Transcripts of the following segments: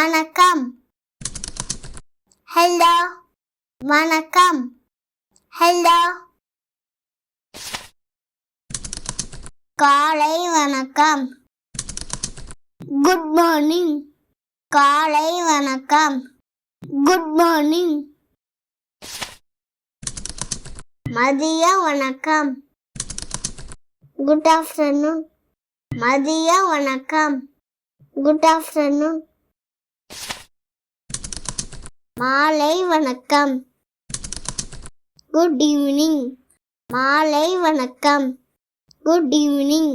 வணக்கம். ஹலோ வணக்கம். ஹலோ காலை வணக்கம். Good morning. காலை வணக்கம். Good morning. மதிய வணக்கம். Good afternoon. மதிய வணக்கம். Good afternoon. மாலை வணக்கம். Good evening. மாலை வணக்கம். Good evening.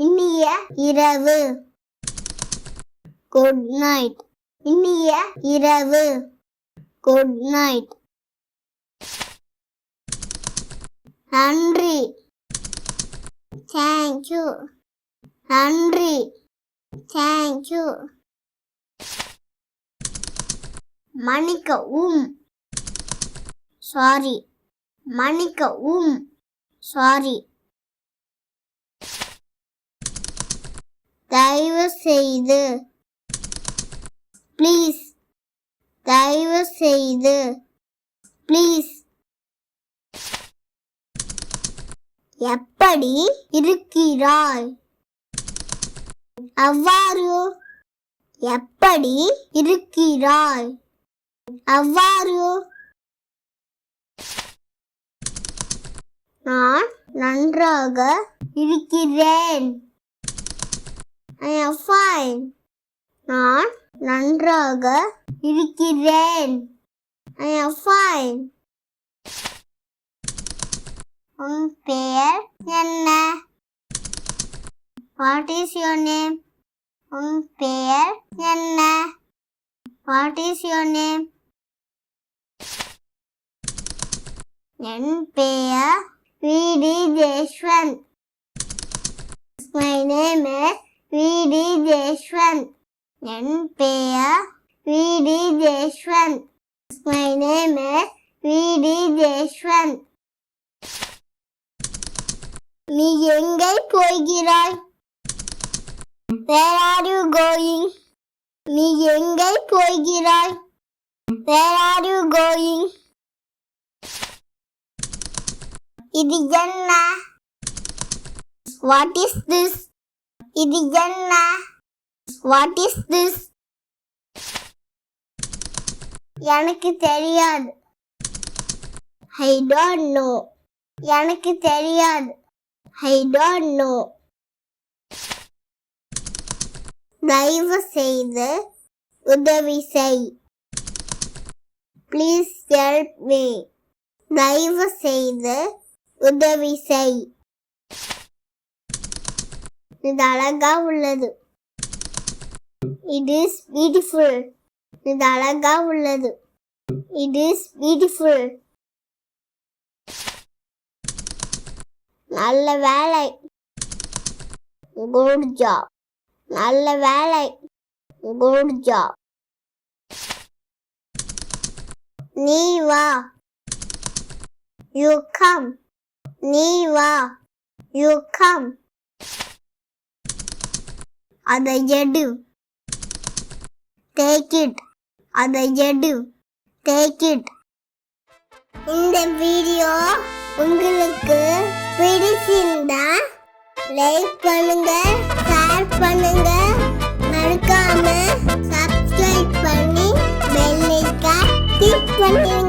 இனிய இரவு. Good night. இனிய இரவு. Good night. நன்றி. Thank you. நன்றி. Thank you. மன்னிக்கவும். Sorry. மன்னிக்கவும். Sorry. தயவு செய்து. Please. தயவு செய்து. Please. எப்படி இருக்கிறாய்? அவ்வாறு. எப்படி இருக்கிறாய்? அவ்வாறு. நான் நன்றாக இருக்கிறேன். I am fine. நான் நன்றாக இருக்கிறேன். I am fine. உன் பெயர் என்ன? What is your name? உன் பெயர் என்ன? What is your name? என் பெயர் V.D. ஜெயஸ்வந்த். My name is V.D. ஜெயஸ்வந்த். என் பெயர் V.D. ஜெயஸ்வந்த். My name is V.D. ஜெயஸ்வந்த். நீ எங்கே போகிறாய்? Where are you going? நீ எங்கே போகிறாய்? Where are you going? இது என்ன? What is this? இது என்ன? What is this? எனக்கு தெரியாது. I don't know. எனக்கு தெரியாது. I don't know. தயவு செய்து உதவி செய். Please help me. தயவு செய்து உதவி செய். இது அழகா உள்ளது. It is beautiful. இது அழகா உள்ளது. It is beautiful. நல்ல வேலை. Good job. நல்ல வேலை. Good job. நீ வா. You come. நீ வா. You come. அதை எடு. Take it. அதை எடு. Take it. இந்த வீடியோ உங்களுக்கு பிடிச்சிருந்தா லைக் பண்ணுங்க, ஷேர் பண்ணுங்க, மறக்காம சப்ஸ்கிரைப் பண்ணி பெல் ஐகானை கிளிக் பண்ணுங்க.